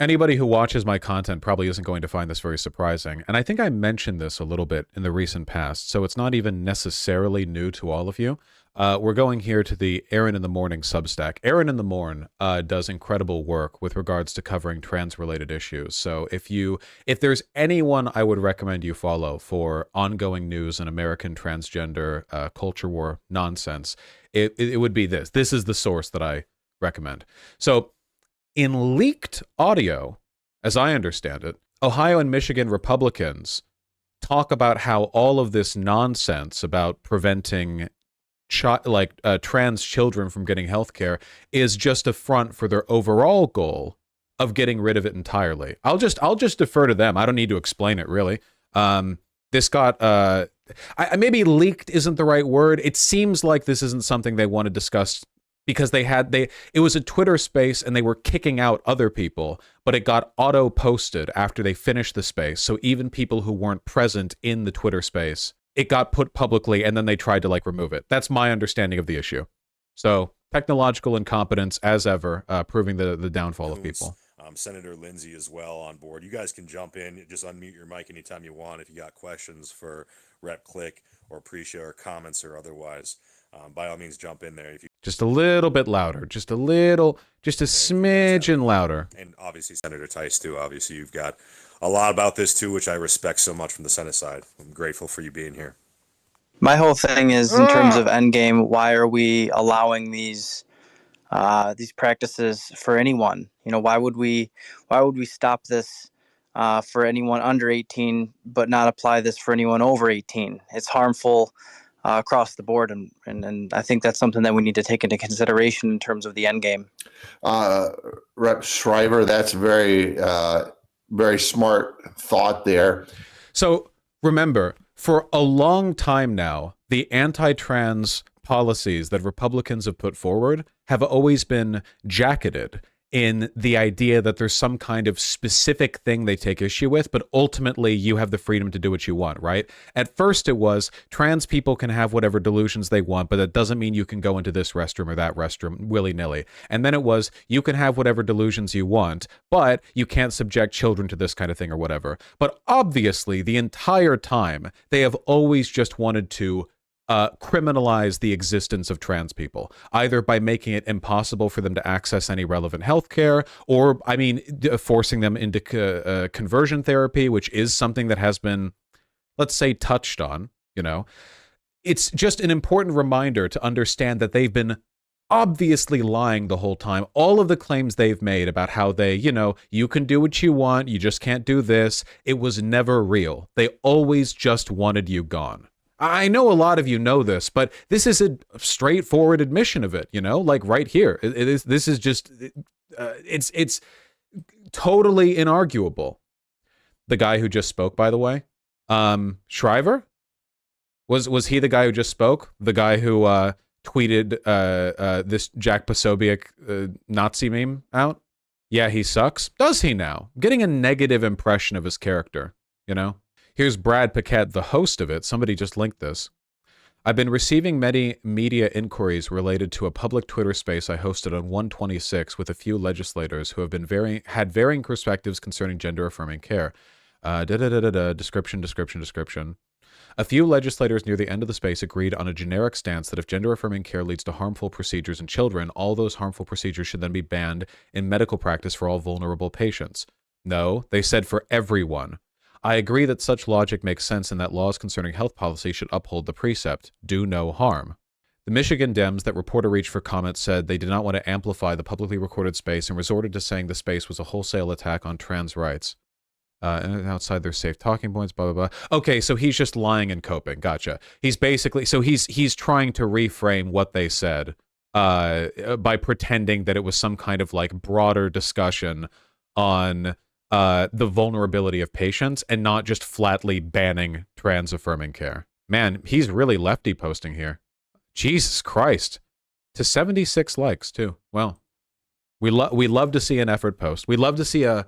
Anybody who watches my content probably isn't going to find this very surprising. And I think I mentioned this a little bit in the recent past, so it's not even necessarily new to all of you. We're going here to the Aaron in the Morning Substack. Aaron in the Morn does incredible work with regards to covering trans-related issues. So if there's anyone I would recommend you follow for ongoing news and American transgender culture war nonsense, it would be this. This is the source that I recommend. So in leaked audio, as I understand it, Ohio and Michigan Republicans talk about how all of this nonsense about preventing trans children from getting health care is just a front for their overall goal of getting rid of it entirely. I'll just defer to them. I don't need to explain it really. This got maybe leaked isn't the right word. It seems like this isn't something they want to discuss because it was a Twitter space and they were kicking out other people, but it got auto posted after they finished the space. So even people who weren't present in the Twitter space, it got put publicly and then they tried to remove it. That's my understanding of the issue. So technological incompetence as ever, proving the downfall of people. Senator Lindsay as well on board. You guys can jump in, just unmute your mic anytime you want if you got questions for Rep Click or pre-show or comments or otherwise. By all means, jump in there. If you just a little bit louder, just a smidgen louder. And obviously Senator Tice too. Obviously you've got a lot about this too, which I respect so much from the Senate side. I'm grateful for you being here. My whole thing is in terms of Endgame, why are we allowing these practices for anyone? Why would we stop this for anyone under 18, but not apply this for anyone over 18? It's harmful across the board, and I think that's something that we need to take into consideration in terms of the end game. Rep Shriver, that's very, very smart thought there. So remember, for a long time now, the anti-trans policies that Republicans have put forward have always been jacketed in the idea that there's some kind of specific thing they take issue with, but ultimately you have the freedom to do what you want, right? At first it was trans people can have whatever delusions they want, but that doesn't mean you can go into this restroom or that restroom willy-nilly. And then it was you can have whatever delusions you want, but you can't subject children to this kind of thing or whatever. But obviously the entire time they have always just wanted to criminalize the existence of trans people, either by making it impossible for them to access any relevant healthcare, or, forcing them into conversion therapy, which is something that has been, let's say, touched on. It's just an important reminder to understand that they've been obviously lying the whole time. All of the claims they've made about how they, you can do what you want, you just can't do this, it was never real. They always just wanted you gone. I know a lot of you know this, but this is a straightforward admission of it, right here. This is just, it's totally inarguable. The guy who just spoke, by the way, Shriver? Was he the guy who just spoke? The guy who tweeted this Jack Posobiec Nazi meme out? Yeah, he sucks. Does he now? Getting a negative impression of his character, Here's Brad Paquette, the host of it. Somebody just linked this. I've been receiving many media inquiries related to a public Twitter space I hosted on 126 with a few legislators who have had varying perspectives concerning gender-affirming care. Description. A few legislators near the end of the space agreed on a generic stance that if gender-affirming care leads to harmful procedures in children, all those harmful procedures should then be banned in medical practice for all vulnerable patients. No, they said for everyone. I agree that such logic makes sense and that laws concerning health policy should uphold the precept, do no harm. The Michigan Dems that reporter reached for comment said they did not want to amplify the publicly recorded space and resorted to saying the space was a wholesale attack on trans rights. And outside their safe talking points, blah, blah, blah. Okay, so he's just lying and coping. Gotcha. He's basically, so he's trying to reframe what they said by pretending that it was some kind of broader discussion on the vulnerability of patients and not just flatly banning trans affirming care. Man, he's really lefty posting here. Jesus Christ. To 76 likes too. Well, we love to see an effort post. We love to see a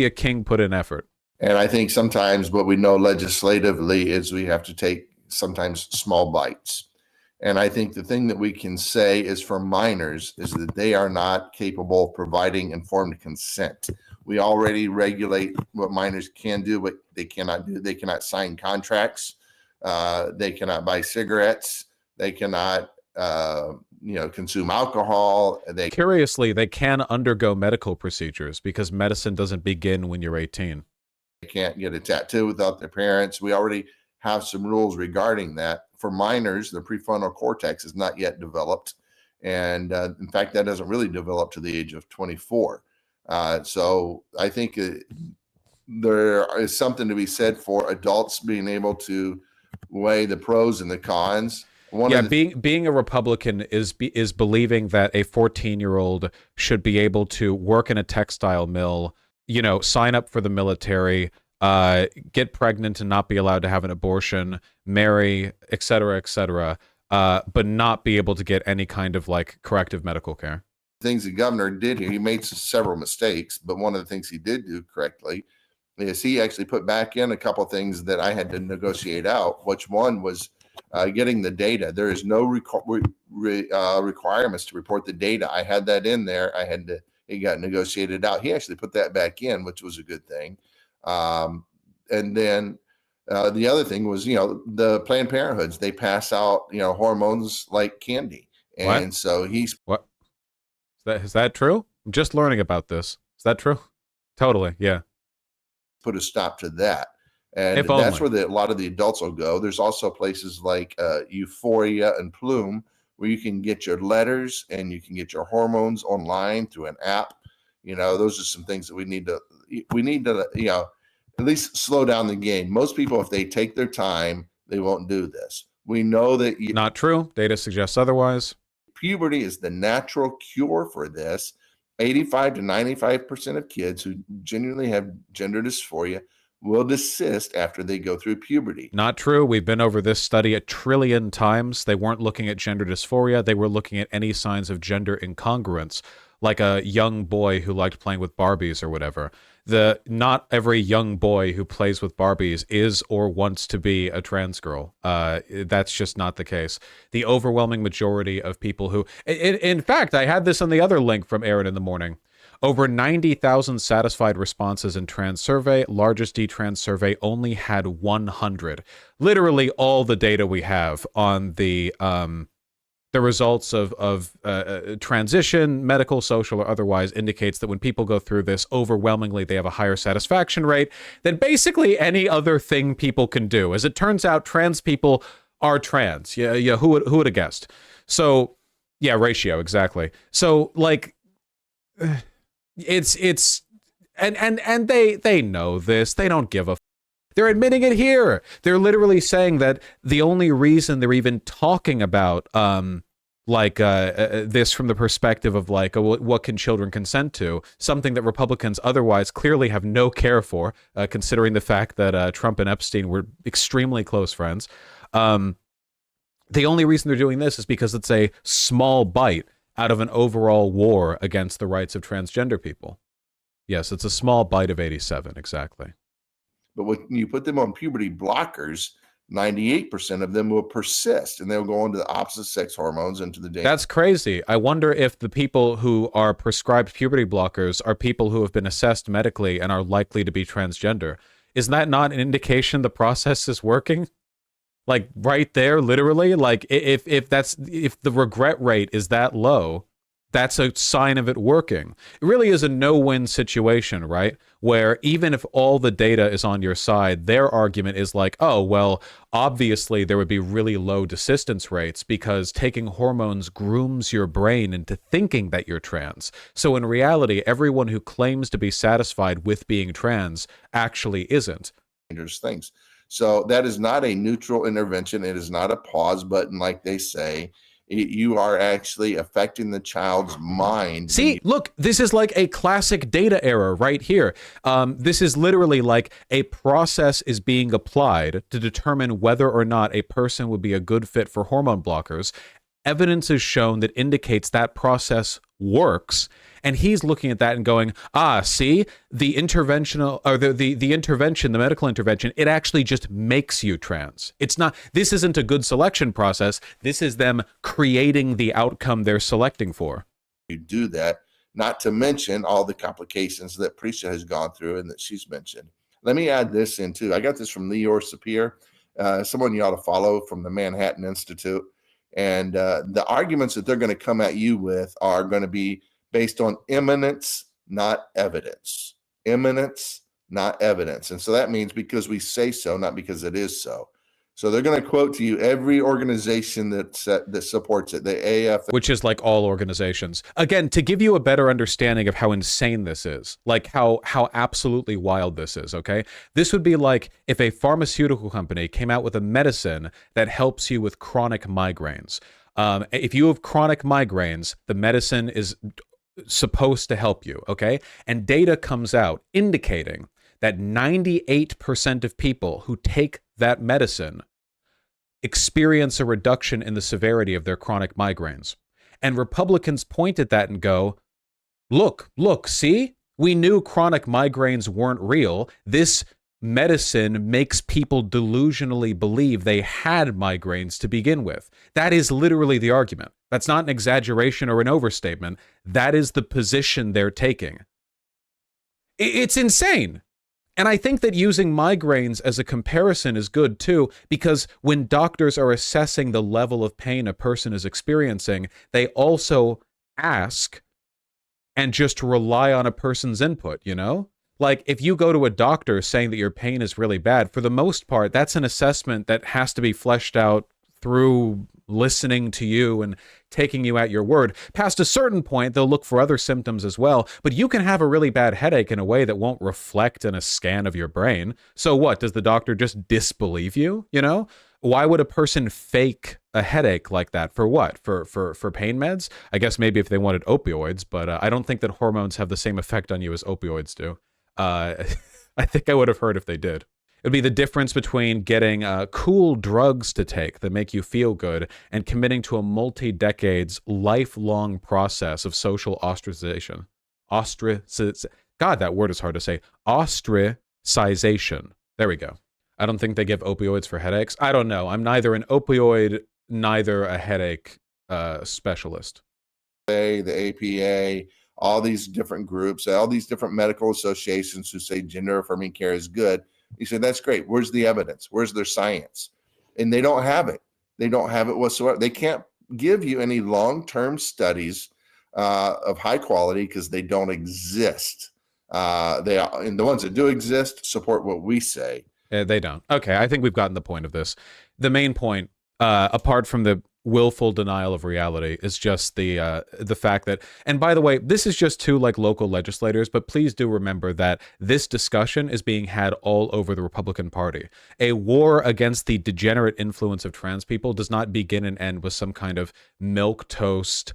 king put in effort. And I think sometimes what we know legislatively is we have to take sometimes small bites. And I think the thing that we can say is for minors is that they are not capable of providing informed consent. We already regulate what minors can do, but they cannot do. They cannot sign contracts. They cannot buy cigarettes. They cannot, consume alcohol. Curiously, they can undergo medical procedures because medicine doesn't begin when you're 18. They can't get a tattoo without their parents. We already have some rules regarding that. For minors, the prefrontal cortex is not yet developed. And in fact, that doesn't really develop to the age of 24. So I think there is something to be said for adults being able to weigh the pros and the cons. Being a Republican is believing that a 14-year-old should be able to work in a textile mill, sign up for the military, get pregnant and not be allowed to have an abortion, marry, et cetera, but not be able to get any kind of corrective medical care. Things the governor did here, he made several mistakes, but one of the things he did do correctly is he actually put back in a couple of things that I had to negotiate out, which one was getting the data. There is no requirements to report the data. I had that in there. It got negotiated out. He actually put that back in, which was a good thing. And then the other thing was, the Planned Parenthoods, they pass out, hormones like candy. And what? So what? Is that true? I'm just learning about this. Is that true? Totally. Yeah. Put a stop to that. And If that's only. where a lot of the adults will go. There's also places like Euphoria and Plume where you can get your letters and you can get your hormones online through an app. Those are some things that we need to, at least slow down the game. Most people, if they take their time, they won't do this. We know that Not true. Data suggests otherwise. Puberty is the natural cure for this. 85 to 95% of kids who genuinely have gender dysphoria will desist after they go through puberty. Not true. We've been over this study 1 trillion times. They weren't looking at gender dysphoria. They were looking at any signs of gender incongruence, like a young boy who liked playing with Barbies or whatever. Not every young boy who plays with Barbies is or wants to be a trans girl. That's just not the case. The overwhelming majority of people who, in fact, I had this on the other link from Aaron in the morning. Over 90,000 satisfied responses in trans survey. Largest D-trans survey only had 100. Literally all the data we have on the results of transition, medical, social, or otherwise, indicates that when people go through this, overwhelmingly they have a higher satisfaction rate than basically any other thing people can do. As it turns out, trans people are trans. Yeah, who would have guessed? So, yeah, ratio, exactly. So, it's and they know this. They don't give a They're admitting it here. They're literally saying that the only reason they're even talking about this from the perspective of what can children consent to, something that Republicans otherwise clearly have no care for, considering the fact that Trump and Epstein were extremely close friends. The only reason they're doing this is because it's a small bite out of an overall war against the rights of transgender people. Yes, it's a small bite of 87, exactly. But when you put them on puberty blockers, 98% of them will persist and they'll go into the opposite sex hormones into the danger. That's crazy. I wonder if the people who are prescribed puberty blockers are people who have been assessed medically and are likely to be transgender. Is that not an indication the process is working? Right there, literally, if the regret rate is that low, that's a sign of it working. It really is a no-win situation, right? Where even if all the data is on your side, their argument is oh, well, obviously there would be really low desistance rates because taking hormones grooms your brain into thinking that you're trans. So in reality, everyone who claims to be satisfied with being trans actually isn't. Dangerous things. So that is not a neutral intervention. It is not a pause button, like they say. You are actually affecting the child's mind. See, look, this is like a classic data error right here. This is literally like a process is being applied to determine whether or not a person would be a good fit for hormone blockers. Evidence is shown that indicates that process works. And he's looking at that and going, see, the interventional or the intervention, the medical intervention, it actually just makes you trans. It's not, this isn't a good selection process. This is them creating the outcome they're selecting for. You do that, not to mention all the complications that Prisha has gone through and that she's mentioned. Let me add this in too. I got this from Lior Sapir, someone you ought to follow from the Manhattan Institute. And the arguments that they're going to come at you with are going to be based on eminence, not evidence. Eminence, not evidence. And so that means because we say so, not because it is so. So they're going to quote to you every organization that supports it, the AF. Which is like all organizations. Again, to give you a better understanding of how insane this is, like how absolutely wild this is, okay? This would be like if a pharmaceutical company came out with a medicine that helps you with chronic migraines. If you have chronic migraines, the medicine is supposed to help you, okay? And data comes out indicating that 98% of people who take that medicine experience a reduction in the severity of their chronic migraines. And Republicans point at that and go, look, see? We knew chronic migraines weren't real. This medicine makes people delusionally believe they had migraines to begin with. That is literally the argument. That's not an exaggeration or an overstatement. That is the position they're taking. It's insane. And I think that using migraines as a comparison is good too, because when doctors are assessing the level of pain a person is experiencing, they also ask and just rely on a person's input, you know? Like if you go to a doctor saying that your pain is really bad, for the most part, that's an assessment that has to be fleshed out through listening to you and taking you at your word. Past a certain point, they'll look for other symptoms as well, but you can have a really bad headache in a way that won't reflect in a scan of your brain. So what, does the doctor just disbelieve you? You know, why would a person fake a headache like that? For what? For pain meds? I guess maybe if they wanted opioids, but I don't think that hormones have the same effect on you as opioids do. I think I would have heard if they did. It would be the difference between getting cool drugs to take that make you feel good and committing to a multi-decades, lifelong process of social ostracization. God, that word is hard to say. Ostracization. There we go. I don't think they give opioids for headaches. I don't know. I'm neither an opioid, neither a headache specialist. The APA, all these different groups, all these different medical associations who say gender affirming care is good. You say, that's great. Where's the evidence? Where's their science? And they don't have it. They don't have it whatsoever. They can't give you any long-term studies of high quality because they don't exist. And the ones that do exist support what we say. They don't. Okay, I think we've gotten the point of this. The main point, apart from the willful denial of reality, is just the fact that, and by the way, this is just to like local legislators, but please do remember that this discussion is being had all over the Republican Party. A war against the degenerate influence of trans people does not begin and end with some kind of milquetoast,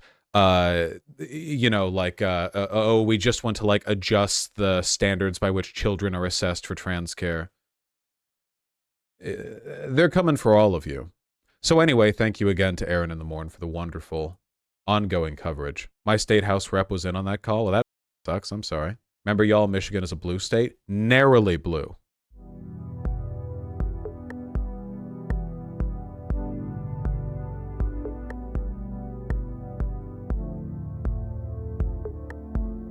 we just want to like adjust the standards by which children are assessed for trans care. They're coming for all of you. So anyway, thank you again to Aaron and the Morn for the wonderful ongoing coverage. My state house rep was in on that call. Well, that sucks. I'm sorry. Remember, y'all, Michigan is a blue state? Narrowly blue.